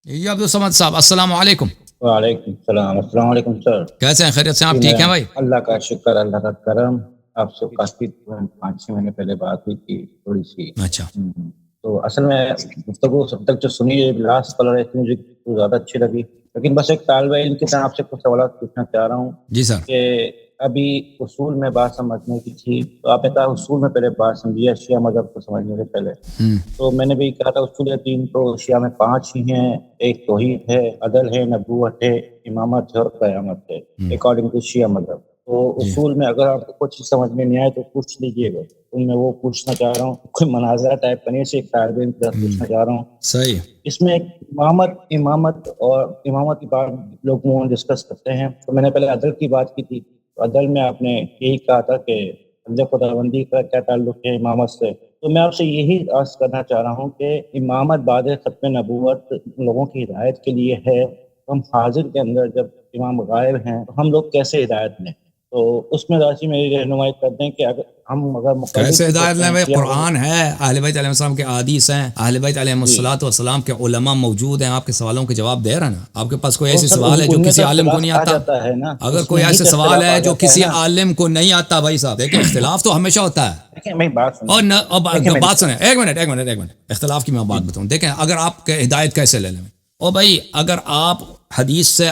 یہ عبد الصمد صاحب السلام علیکم. وعلیکم السلام. السلام علیکم سر. کیسے ہیں؟ خیریت سے؟ آپ ٹھیک ہیں بھائی؟ اللہ کا شکر, اللہ کا کرم. آپ سے کافی 5-6 مہینے پہلے بات ہوئی تھی تھوڑی سی. اچھا, تو اصل میں گفتگو سب تک جو سنی لاسٹ کالر ہے مجھے زیادہ اچھی لگی, لیکن بس ایک طالب علم کی طرح آپ سے کچھ سوالات پوچھنا چاہ رہا ہوں. جی سر. کہ ابھی اصول میں بات سمجھنے کی تھی, تو آپ نے کہا اصول میں پہلے بات سمجھیے شیعہ مذہب کو سمجھنے سے پہلے. تو میں نے بھی کہا تھا اصول 3 تو شیعہ میں 5 ہی ہیں. ایک توحید ہے, عدل ہے, نبوت ہے, امامت ہے اور قیامت ہے, اکارڈنگ ٹو شیعہ مذہب. تو اصول میں اگر آپ کو کچھ سمجھ میں نہیں آئے تو پوچھ لیجیے گا. تو میں وہ پوچھنا چاہ رہا ہوں, کوئی مناظرہ ٹائپ کرنے سے ایک طالب علم کی طرف پوچھنا چاہ رہا ہوں. صحیح. اس میں ایک امامت اور امامت کی بات لوگ ڈسکس کرتے ہیں. تو میں نے پہلے عدل کی بات کی تھی. عدل میں آپ نے یہی کہا تھا کہ اللہ خداوندی کا کیا تعلق ہے امامت سے. تو میں آپ سے یہی عرض کرنا چاہ رہا ہوں کہ امامت بعد ختم نبوت لوگوں کی ہدایت کے لیے ہے. ہم حاضر کے اندر جب امام غائب ہیں تو ہم لوگ کیسے ہدایت لیں؟ تو اس میں ذاتی میری رہنمائی کرتے ہیں کہ اگر کیسے ہدایت لیں بھائی؟ قرآن ہے, اہل بیت علیہ السلام کے احادیث ہیں, اہل بیت علیہ السلام کے علماء موجود ہیں, آپ کے سوالوں کے جواب دے رہے ہیں نا. آپ کے پاس کوئی ایسے سوال ہے جو کسی عالم کو نہیں آتا؟ اگر کوئی ایسے سوال ہے جو کسی عالم کو نہیں آتا, بھائی صاحب دیکھیں اختلاف تو ہمیشہ ہوتا ہے. اور بات سنیں, ایک منٹ, اختلاف کی میں بات بتاؤں. دیکھیں اگر آپ ہدایت کیسے لے لیں, او بھائی اگر آپ حدیث سے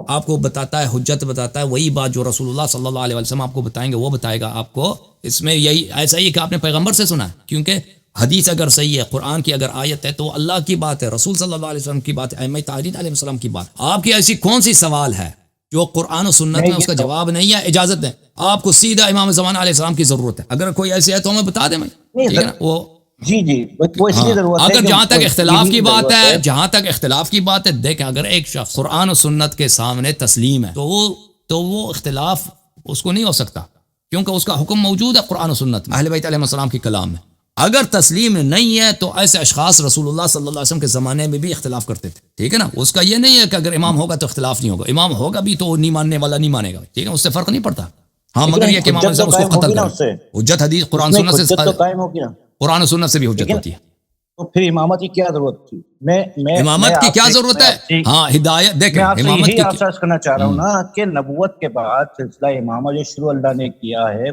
آپ کو بتاتا ہے, حجت بتاتا ہے, وہی بات جو رسول اللہ صلی اللہ علیہ وسلم آپ کو بتائیں گے وہ بتائے گا آپ کو. اس میں یہی ایسا ہی کہ آپ نے پیغمبر سے سنا ہے, کیونکہ حدیث اگر صحیح ہے, قرآن کی اگر آیت ہے تو اللہ کی بات ہے, رسول صلی اللہ علیہ وسلم کی بات ہے, ائمہ تحریت علیہ السلام کی بات. آپ کی ایسی کون سی سوال ہے جو قرآن و سنت میں اس کا جواب نہیں ہے؟ اجازت دیں, آپ کو سیدھا امام زمان علیہ السلام کی ضرورت ہے. اگر کوئی ایسی ہے تو ہمیں بتا دیں بھائی, ٹھیک ہے نا. وہ وہ اس لیے ضرورت ہے. اگر جہاں تک اختلاف کی بات ہے, دیکھیں اگر ایک شخص قرآن و سنت کے سامنے تسلیم ہے تو وہ اختلاف اس کو نہیں ہو سکتا, کیونکہ اس کا حکم موجود ہے قرآن و سنت میں, اہل بیت علیہ السلام کے کلام میں. اگر تسلیم نہیں ہے تو ایسے اشخاص رسول اللہ صلی اللہ علیہ وسلم کے زمانے میں بھی اختلاف کرتے تھے, ٹھیک ہے نا. اس کا یہ نہیں ہے کہ اگر امام ہوگا تو اختلاف نہیں ہوگا, امام ہوگا بھی تو نہیں ماننے والا نہیں مانے گا, ٹھیک ہے, اس سے فرق نہیں پڑتا. ہاں مگر یہ کہ امام اس کو قتل کرے, حجت حدیث قرآن سنت سے قائم ہوگی نا, قرآن و سنت سے بھی حجت ہوتی ہے. تو پھر امامت کی کیا ضرورت تھی؟ امامت کی کیا ضرورت ہے؟ ہاں ہدایت. دیکھیں امامت کی عرض کرنا چاہ رہا ہوں نا کہ نبوت کے بعد سلسلہ امامت جو شروع اللہ نے کیا ہے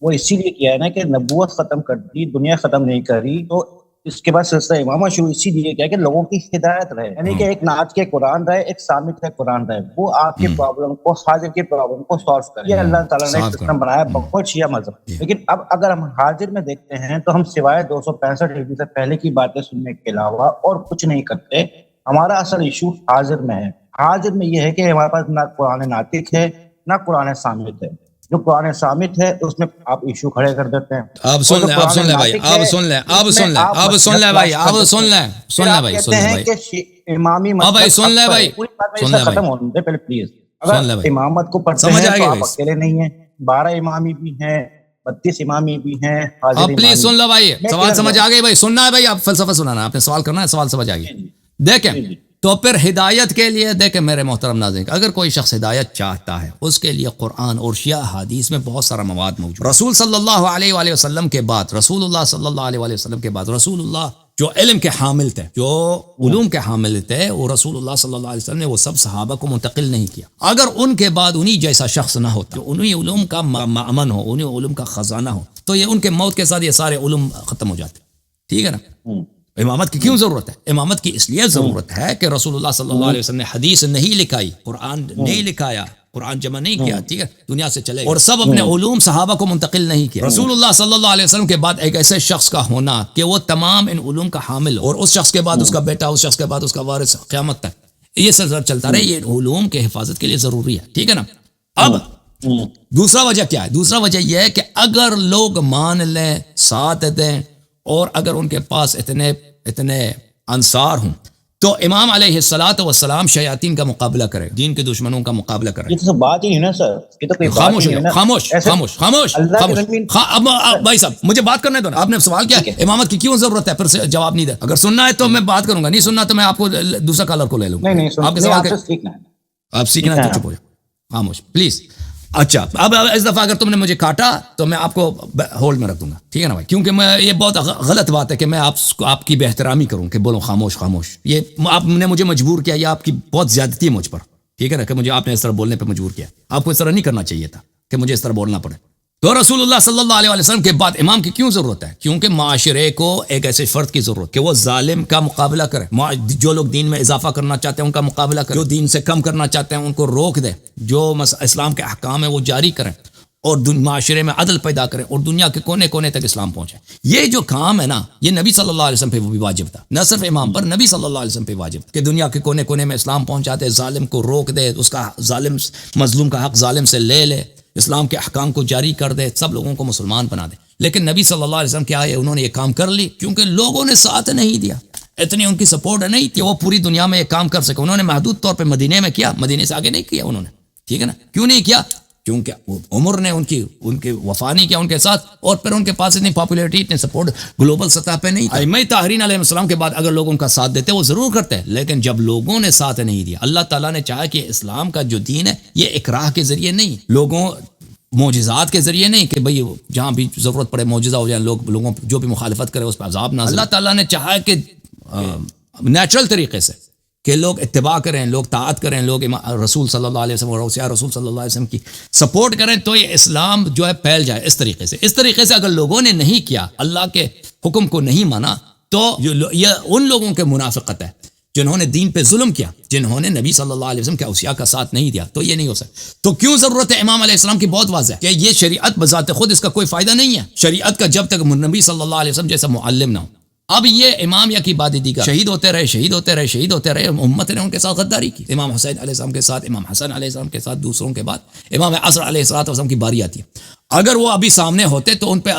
وہ اسی لیے کیا ہے نا کہ نبوت ختم کر دی, دنیا ختم نہیں کری. تو اس کے بعد سلسلہ امامت شروع اسی لیے کیا کہ لوگوں کی ہدایت رہے, یعنی کہ ایک نعت کے قرآن رہے, ایک سامت کے قرآن رہے, وہ آپ کے پرابلم کو, حاضر کی پرابلم کو سالو کرے. یہ اللہ تعالیٰ نے ایک سسٹم بنایا بہت شیعہ مذہب. لیکن اب اگر ہم حاضر میں دیکھتے ہیں تو ہم سوائے 265 ہجری سے پہلے کی باتیں سننے کے علاوہ اور کچھ نہیں کرتے. ہمارا اصل ایشو حاضر میں ہے. حاضر میں یہ ہے کہ ہمارے پاس نہ قرآن ناطق ہے نہ قرآن سامت ہے. جو قرآن سامت ہے اس میں آپ ایشو کھڑے کر دیتے ہیں. اب سن لیں بھائی, اب سن لیں بھائی, امامی ختم ہونے دے پہلے پلیز. اگر امامت کو پڑھتے ہیں تو آپ اکیلے نہیں ہیں, 12 امامی بھی ہیں, 32 امامی بھی ہیں. پلیز سن لو بھائی, سوال سمجھ آ گئی بھائی, سننا ہے بھائی, آپ فلسفہ سنانا, آپ نے سوال کرنا ہے, سوال سمجھ آ گئی. دیکھیں تو پھر ہدایت کے لیے دیکھیں میرے محترم ناظرین, اگر کوئی شخص ہدایت چاہتا ہے اس کے لیے قرآن اور شیعہ حدیث میں بہت سارا مواد موجود. رسول صلی اللہ علیہ وآلہ وسلم کے بعد, رسول اللہ جو علم کے حامل تھے, جو علوم کے حامل تھے, وہ رسول اللہ صلی اللہ علیہ وسلم نے وہ سب صحابہ کو منتقل نہیں کیا. اگر ان کے بعد انہی جیسا شخص نہ ہوتا, جو انہی علوم کا مأمن ہو, انہی علوم کا خزانہ ہو, تو یہ ان کے موت کے ساتھ یہ سارے علوم ختم ہو جاتے, ٹھیک ہے نا. امامت کی کیوں ضرورت ہے؟ امامت کی اس لیے ضرورت ہے کہ رسول اللہ صلی اللہ علیہ وسلم نے حدیث نہیں لکھائی, قرآن نہیں لکھایا, قرآن جمع نہیں کیا, ٹھیک ہے, دنیا سے چلے, اور سب اپنے علوم صحابہ کو منتقل نہیں کیا. رسول اللہ صلی اللہ علیہ وسلم کے بعد ایک ایسے شخص کا ہونا کہ وہ تمام ان علوم کا حامل ہو, اور اس شخص کے بعد اس کا بیٹا, اس شخص کے بعد اس کا وارث, قیامت تک یہ سلسلہ چلتا رہے, یہ علوم کے حفاظت کے لیے ضروری ہے, ٹھیک ہے نا. اب دوسرا وجہ کیا ہے؟ دوسرا وجہ یہ ہے کہ اگر لوگ مان لیں, ساتھ دیں, اور اگر ان کے پاس اتنے انصار ہوں, تو امام علیہ السلام شیاطین کا مقابلہ کرے, دین کے دشمنوں کا مقابلہ کرے. یہ تو بات ہی نہیں نا سر, یہ تو کوئی خاموش. بھائی صاحب مجھے بات کرنے دو نا, آپ نے سوال کیا امامت کی کیوں ضرورت ہے, پھر سے جواب نہیں دے. اگر سننا ہے تو میں بات کروں گا, نہیں سننا تو میں آپ کو دوسرا کالر کو لے لوں گا. آپ کے سوال آپ سیکھنا ہے تو چپ ہو جاؤ, خاموش پلیز. اچھا اب اس دفعہ اگر تم نے مجھے کاٹا تو میں آپ کو ہولڈ میں رکھ دوں گا، ٹھیک ہے نا بھائی، کیونکہ میں یہ بہت غلط بات ہے کہ میں آپ کی بے احترامی کروں کہ بولو خاموش خاموش. یہ آپ نے مجھے مجبور کیا، یہ آپ کی بہت زیادتی ہے مجھ پر، ٹھیک ہے نا، کہ مجھے آپ نے اس طرح بولنے پہ مجبور کیا. آپ کو اس طرح نہیں کرنا چاہیے تھا کہ مجھے اس طرح بولنا پڑے. تو رسول اللہ صلی اللہ علیہ وسلم کے بعد امام کی کیوں ضرورت ہے؟ کیونکہ معاشرے کو ایک ایسے فرد کی ضرورت کہ وہ ظالم کا مقابلہ کرے، جو لوگ دین میں اضافہ کرنا چاہتے ہیں ان کا مقابلہ کرے، جو دین سے کم کرنا چاہتے ہیں ان کو روک دے، جو اسلام کے احکام ہے وہ جاری کریں، اور معاشرے میں عدل پیدا کریں، اور دنیا کے کونے کونے تک اسلام پہنچے. یہ جو کام ہے نا، یہ نبی صلی اللہ علیہ وسلم پہ بھی واجب تھا، نہ صرف امام پر، نبی صلی اللہ علیہ وسلم پہ واجب تھا کہ دنیا کے کونے کونے میں اسلام پہنچاتے، ظالم کو روک دے، اس کا ظالم مظلوم کا حق ظالم سے لے لے، اسلام کے احکام کو جاری کر دے، سب لوگوں کو مسلمان بنا دے. لیکن نبی صلی اللہ علیہ وسلم کیا ہے، انہوں نے یہ کام کر لی کیونکہ لوگوں نے ساتھ نہیں دیا، اتنی ان کی سپورٹ نہیں تھی وہ پوری دنیا میں یہ کام کر سکے. انہوں نے محدود طور پہ مدینے میں کیا، مدینے سے آگے نہیں کیا انہوں نے، ٹھیک ہے نا. کیوں نہیں کیا؟ کیونکہ عمر نے ان کی وفا نہیں کیا ان کے ساتھ، اور پھر ان کے پاس اتنی پاپولیرٹی، اتنے سپورٹ گلوبل سطح پہ نہیں. ائمہ طاہرین علیہ السلام کے بعد اگر لوگ ان کا ساتھ دیتے وہ ضرور کرتے، لیکن جب لوگوں نے ساتھ نہیں دیا، اللہ تعالیٰ نے چاہا کہ اسلام کا جو دین ہے یہ اکراہ کے ذریعے نہیں، لوگوں معجزات کے ذریعے نہیں کہ بھئی جہاں بھی ضرورت پڑے معجزہ ہو جائے، لوگوں جو بھی مخالفت کرے اس پہ عذاب نازل. اللہ تعالیٰ نے چاہا کہ نیچرل طریقے سے کہ لوگ اتباع کریں، لوگ طاعت کریں، لوگ رسول صلی اللہ علیہ وسلم اور اوصیاء رسول صلی اللہ علیہ وسلم کی سپورٹ کریں، تو یہ اسلام جو ہے پھیل جائے. اس طریقے سے اگر لوگوں نے نہیں کیا، اللہ کے حکم کو نہیں مانا، تو یہ ان لوگوں کے منافقت ہے جنہوں نے دین پہ ظلم کیا، جنہوں نے نبی صلی اللہ علیہ وسلم کے اوصیاء کا ساتھ نہیں دیا. تو یہ نہیں ہو سکتا. تو کیوں ضرورت ہے امام علیہ السلام کی؟ بہت واضح ہے کہ یہ شریعت بذات خود اس کا کوئی فائدہ نہیں ہے. شریعت کا جب تک نبی صلی اللہ علیہ وسلم جیسا معلم نہ ہو. اب یہ امام یا کی بعد دیگر شہید ہوتے رہے، امت نے ان کے ساتھ غداری کی. امام حسین علیہ السلام کے ساتھ، امام حسن علیہ السلام کے ساتھ، دوسروں کے بعد امام عصر علیہ السلام کی باری آتی ہے. اگر وہ ابھی سامنے ہوتے تو ان پہ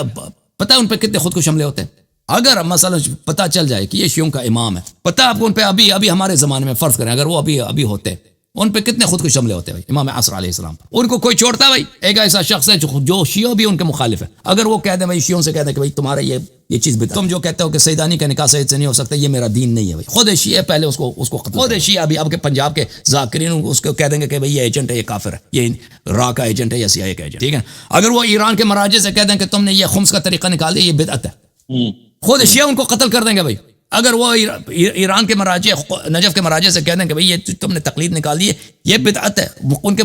پتہ ہے ان پہ کتنے خود کو حملے ہوتے. اگر مثلا پتہ چل جائے کہ یہ شیعوں کا امام ہے، پتہ آپ کو ان پہ ابھی ہمارے زمانے میں فرض کریں اگر وہ ابھی ہوتے، ان پہ کتنے خودکش حملے ہوتے ہیں امام عصر علیہ السلام پر. ان کو کوئی چھوڑتا ہے بھائی؟ ایک ایسا شخص ہے جو شیعہ بھی ان کے مخالف ہے، اگر وہ کہہ دیں بھائی شیعوں سے کہہ دیں کہ بھائی تمہارا یہ چیز بدعت، تم جو کہتے ہو کہ سیدانی کا نکاح سید سے نہیں ہو سکتا، یہ میرا دین نہیں ہے بھائی. خود شیعہ پہلے اس کو قتل، خود شیعہ ابھی اب کے پنجاب کے ذاکرین اس کو کہہ دیں گے کہ بھئی یہ ایجنٹ ہے، یہ کافر ہے، یہ را کا ایجنٹ ہے یا CIA کا ایجنٹ، ٹھیک ہے. اگر وہ ایران کے مراجع سے کہہ دیں کہ تم نے یہ خمس کا طریقہ نکال دیا، یہ بدعت ہے، خود شیعہ ان کو قتل کر دیں گے بھائی. اگر وہ ایران کے مراجع، نجف کے مراجع سے کہہ دیں کہ بھئی یہ تم نے تقلید نکال دی ہے، یہ بدعت ہے، ان کے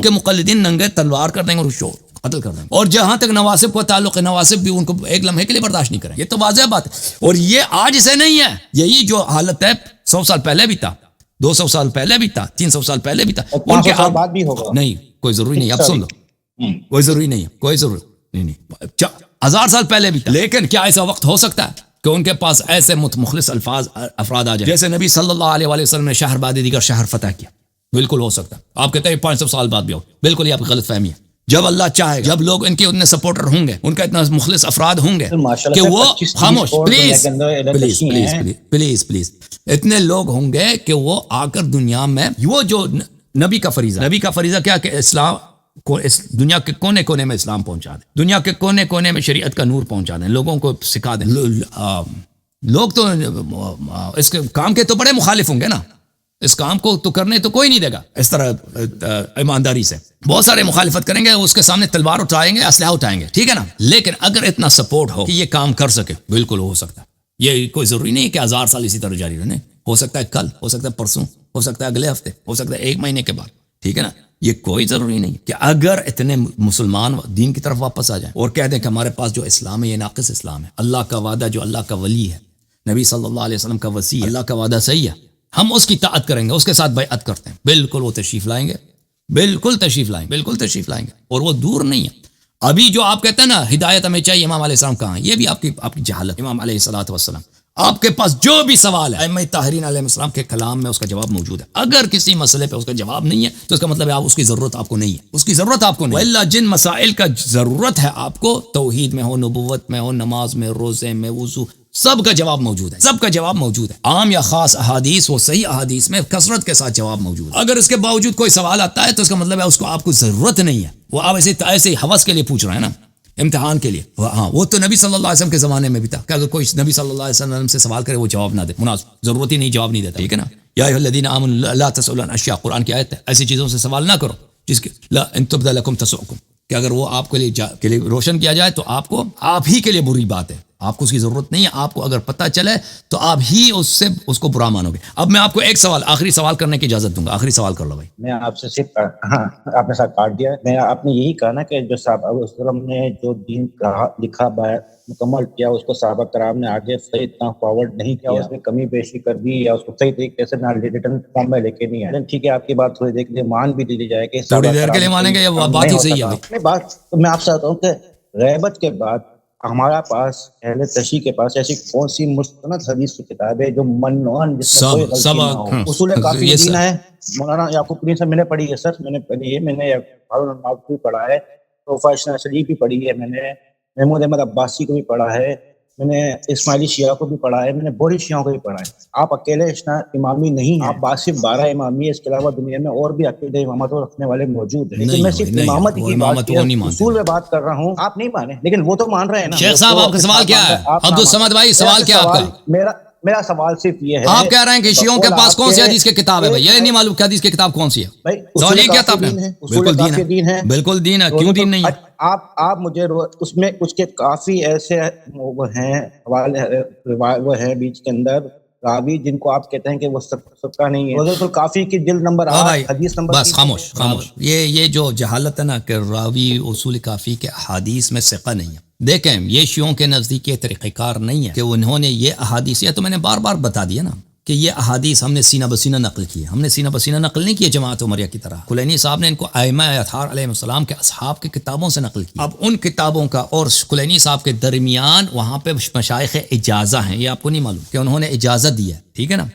مقلدین ننگے تلوار کر دیں گے اور قتل کر دیں گے. اور جہاں تک نواسب کو تعلق ہے، نواسب بھی ان کو ایک لمحے کے لیے برداشت نہیں کریں. یہ تو واضح بات ہے، اور یہ آج سے نہیں ہے، یہی جو حالت ہے 100 سال پہلے بھی تھا، 200 سال پہلے بھی تھا، 300 سال پہلے بھی تھا، ان کے بعد بھی ہوگا. نہیں کوئی ضروری نہیں، اب سن لو، کوئی ضروری نہیں ہے، کوئی ضروری نہیں، 1000 سال پہلے بھی تھا. لیکن کیا ایسا وقت ہو سکتا ہے کہ ان کے پاس ایسے مخلص افراد آ جائے جیسے نبی صلی اللہ علیہ وسلم نے شہر بعد دیگر شہر فتح کیا؟ بالکل ہو سکتا ہے. آپ کہتے ہیں 500 سال بعد بھی ہو، بالکل یہ آپ کی غلط فہمی ہے. جب اللہ چاہے، جب لوگ ان کے اتنے سپورٹر ہوں گے، ان کا اتنا مخلص افراد ہوں گے کہ وہ خاموش، پلیز اتنے لوگ ہوں گے کہ وہ آ کر دنیا میں وہ جو نبی کا فریضہ کیا کہ اسلام کو اس دنیا کے کونے کونے میں اسلام پہنچا دیں، دنیا کے کونے کونے میں شریعت کا نور پہنچا دیں، لوگوں کو سکھا دیں. لوگ تو اس کے کام کے تو بڑے مخالف ہوں گے نا، اس کام کو تو کرنے تو کوئی نہیں دے گا اس طرح ایمانداری سے. بہت سارے مخالفت کریں گے، اس کے سامنے تلوار اٹھائیں گے، اسلحہ اٹھائیں گے، ٹھیک ہے نا. لیکن اگر اتنا سپورٹ ہو کہ یہ کام کر سکے، بالکل ہو سکتا ہے. یہ کوئی ضروری نہیں کہ 1000 سال اسی طرح جاری رہنے، ہو سکتا ہے کل، ہو سکتا ہے پرسوں، ہو سکتا ہے اگلے ہفتے، ہو سکتا ہے 1 مہینے کے بعد، ٹھیک ہے نا. یہ کوئی ضروری نہیں کہ اگر اتنے مسلمان دین کی طرف واپس آ جائیں اور کہہ دیں کہ ہمارے پاس جو اسلام ہے یہ ناقص اسلام ہے، اللہ کا وعدہ جو اللہ کا ولی ہے، نبی صلی اللہ علیہ وسلم کا وصی، اللہ کا وعدہ صحیح ہے، ہم اس کی طاعت کریں گے، اس کے ساتھ بیعت کرتے ہیں، بالکل وہ تشریف لائیں گے، بالکل تشریف لائیں گے. اور وہ دور نہیں ہے. ابھی جو آپ کہتے ہیں نا ہدایت ہمیں چاہیے، امام علیہ السلام کہاں ہے؟ یہ بھی آپ کی جہالت. امام علیہ الصلوۃ والسلام، آپ کے پاس جو بھی سوال ہے ائمہ طاہرین علیہ السلام کے کلام میں اس کا جواب موجود ہے. اگر کسی مسئلے پہ اس کا جواب نہیں ہے تو اس کا مطلب ہے اس کی ضرورت آپ کو نہیں ہے، اس کی ضرورت آپ کو نہیں. اللہ جن مسائل کا ضرورت ہے آپ کو، توحید میں ہو، نبوت میں ہو، نماز میں، روزے میں، وضو، سب کا جواب موجود ہے، عام یا خاص احادیث، وہ صحیح احادیث میں کثرت کے ساتھ جواب موجود ہے. اگر اس کے باوجود کوئی سوال آتا ہے تو اس کا مطلب ہے اس کو آپ کو ضرورت نہیں ہے، وہ آپ ایسے ہوس کے لیے پوچھ رہے ہیں نا، امتحان کے لیے. ہاں وہ تو نبی صلی اللہ علیہ وسلم کے زمانے میں بھی تھا کہ اگر کوئی نبی صلی اللہ علیہ وسلم سے سوال کرے وہ جواب نہ دے، مناسب ضرورت ہی نہیں، جواب نہیں دیتا، ٹھیک ہے نا. یا ایھا الذین آمنوا لا تسألوا عن اشیاء، قرآن کی آیت ہے، ایسی چیزوں سے سوال نہ کرو جس کے لا ان تبد لکم تسؤکم، کہ اگر وہ آپ کے لیے روشن کیا جائے تو آپ ہی کے لیے بری بات ہے، آپ کو اس کی ضرورت نہیں ہے، آپ کو اگر پتہ چلے تو آپ ہی اس کو برا مانو گے۔ اب میں آپ کو ایک سوال، آخری سوال کرنے کی اجازت دوں گا، آخری سوال کر لو بھائی۔ میں آپ سے صرف آپ نے ساتھ کاٹ دیا، آپ نے یہی کہا نا کہ جو صحابہ وسلم نے جو دین لکھا مکمل کیا، اس کو صحابہ کرام نے آگے صحیح اتنا فارورڈ نہیں کیا، اس میں کمی بیشی کر دی یا اس کو صحیح طریقے سے نہ ریٹرن فارم میں لے کے نہیں آئے۔ ٹھیک ہے، آپ کی بات تھوڑی دیر کے لیے مان بھی دی جائے کہ تھوڑی دیر کے لیے مانیں گے، یہ بات ہی صحیح ہے بات۔ تو میں آپ سے بتاؤں کہ غیبت کے بعد ہمارا پاس اہل تشیع کے پاس ایسی کون سی مستند حدیث کی کتاب ہے جو منوان جس میں کوئی غلطی نہ ہو؟ اصول کافی دین ہے، مولانا یعقوب الدین سے میں نے پڑھی ہے سر، میں نے پڑھی ہے، میں نے ہارون المعروف بھی پڑھا ہے، توفیق شریف بھی پڑھی ہے، میں نے محمود احمد عباسی کو بھی پڑھا ہے، میں نے اسماعیلی شیعہ کو بھی پڑھا ہے، میں نے بوڑھی شیعوں کو بھی پڑھا ہے۔ آپ اکیلے امامی نہیں ہیں، آپ بعد صرف 12 امامی ہے، اس کے علاوہ دنیا میں اور بھی عقیدہ امامت رکھنے والے موجود ہیں، لیکن میں صرف امامت کی بات اصول میں بات کر رہا ہوں۔ آپ نہیں مانے، لیکن وہ تو مان رہے ہیں نا۔ شیخ صاحب آپ کا سوال کیا ہے؟ عبدالصمد بھائی سوال کیا آپ کا؟ میرا سوال صرف یہ ہے، آپ کہہ رہے ہیں کہ شیعوں کے پاس کون سی حدیث کی کتاب ہے بھائی؟ یہ نہیں معلوم کہ حدیث کی کتاب کون سی ہے؟ سوال یہ کیا تھا آپ نے؟ بالکل دین ہے، بالکل دین ہے، کیوں دین نہیں ہے؟ آپ مجھے اس میں اس کے کافی ایسے وہ ہیں بیچ کے اندر راوی جن کو آپ کہتے ہیں کہ وہ سکہ نہیں ہے۔ روضۃ الکافی کی جلد نمبر 8 حدیث نمبر، بس خاموش خاموش، یہ جو جہالت ہے نا کہ راوی اصول کافی کے احادیث میں ثقہ نہیں ہے۔ دیکھیں یہ شیعوں کے نزدیک یہ طریقہ کار نہیں ہے کہ انہوں نے یہ احادیث، یا تو میں نے بار بار بتا دیا نا کہ یہ احادیث ہم نے سینہ بسینہ نقل کی ہے، ہم نے سینہ بسینہ نقل نہیں کی جماعت عمریہ کی طرح۔ کلینی صاحب نے ان کو ائمہ اطہار علیہ السلام کے اصحاب کی کتابوں سے نقل کی۔ اب ان کتابوں کا اور کلینی صاحب کے درمیان وہاں پہ مشائخ اجازہ ہیں، یہ آپ کو نہیں معلوم کہ انہوں نے اجازت دی ہے، ٹھیک ہے نا،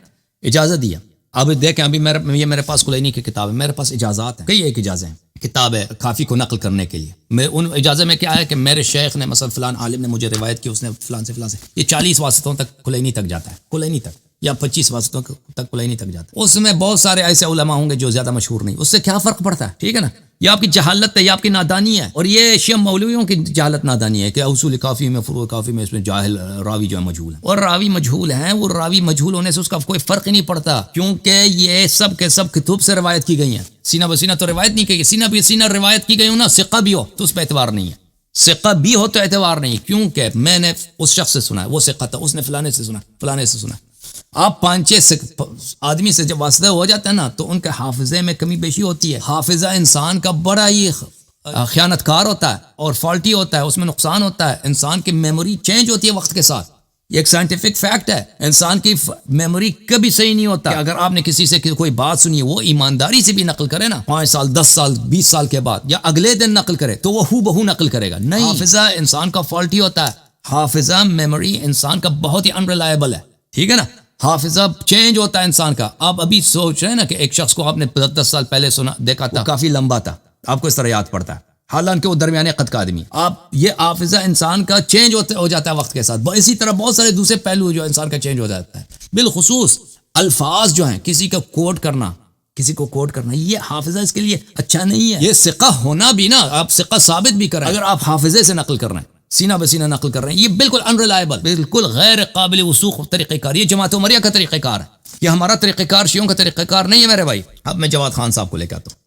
اجازت دی ہے۔ اب دیکھیں ابھی یہ میرے پاس کلینی کی کتاب ہے، میرے پاس اجازات ہیں، کئی ایک اجازت ہیں، کتاب ہے کافی کو نقل کرنے کے لیے۔ میں ان اجازت میں کیا ہے کہ میرے شیخ نے مثلا فلان عالم نے مجھے روایت کی، اس نے فلان سے یہ 40 واسطوں تک کلینی تک جاتا ہے، کلینی تک، یا 25 واسطوں تک کلینی تک جاتا ہے۔ اس میں بہت سارے ایسے علماء ہوں گے جو زیادہ مشہور نہیں، اس سے کیا فرق پڑتا ہے؟ ٹھیک ہے نا، یہ آپ کی جہالت ہے، یہ آپ کی نادانی ہے، اور یہ شیعہ مولویوں کی جہالت نادانی ہے کہ اصول کافی میں فروع کافی میں اس میں جاہل راوی جو ہے مجہول ہے، اور راوی مجہول ہیں، وہ راوی مجہول ہونے سے اس کا کوئی فرق ہی نہیں پڑتا، کیونکہ یہ سب کے سب کتب سے روایت کی گئی ہیں۔ سینہ بسینہ تو روایت نہیں کی گئی، سینہ بسینہ روایت کی گئی ہو نا، ثقہ بھی ہو تو اس پہ اعتبار نہیں ہے، ثقہ بھی ہو تو اعتبار نہیں، کیونکہ میں نے اس شخص سے سنا ہے، وہ ثقہ تھا، اس نے فلانے سے سنا، فلانے سے سنا۔ آپ 5-6 آدمی سے جب واسطہ ہو جاتا ہے نا تو ان کے حافظے میں کمی بیشی ہوتی ہے۔ حافظہ انسان کا بڑا ہی خیانت کار ہوتا ہے اور فالٹی ہوتا ہے، اس میں نقصان ہوتا ہے، انسان کی میموری چینج ہوتی ہے وقت کے ساتھ، یہ ایک سائنٹیفک فیکٹ ہے۔ انسان کی میموری کبھی صحیح نہیں ہوتا، اگر آپ نے کسی سے کوئی بات سنی ہے، وہ ایمانداری سے بھی نقل کرے نا 5 سال 10 سال 20 سال کے بعد، یا اگلے دن نقل کرے تو وہ ہو بہو نقل کرے گا نہیں۔ حافظہ انسان کا فالٹی ہوتا ہے، حافظہ میموری انسان کا بہت ہی انریلائبل ہے، ٹھیک ہے نا، حافظہ چینج ہوتا ہے انسان کا۔ آپ ابھی سوچ رہے ہیں نا کہ ایک شخص کو آپ نے 10 سال پہلے سنا دیکھا تھا، کافی لمبا تھا، آپ کو اس طرح یاد پڑتا ہے، حالانکہ وہ درمیانے قد کا آدمی۔ آپ یہ حافظہ انسان کا چینج ہو جاتا ہے وقت کے ساتھ، اسی طرح بہت سارے دوسرے پہلو جو انسان کا چینج ہو جاتا ہے، بالخصوص الفاظ جو ہیں، کسی کو کوٹ کرنا، یہ حافظہ اس کے لیے اچھا نہیں ہے۔ یہ ثقہ ہونا بھی نا، آپ ثقہ ثابت بھی کریں، اگر آپ حافظے سے نقل کر رہے ہیں، سینہ بسینہ نقل کر رہے ہیں، یہ بالکل انریلائبل، بالکل غیر قابل وثوق طریقہ کار، یہ جماعت عمریہ کا طریقہ کار ہے، یہ ہمارا طریقہ کار، شیعوں کا طریقہ کار نہیں ہے میرے بھائی۔ اب میں جواد خان صاحب کو لے کے آتا ہوں۔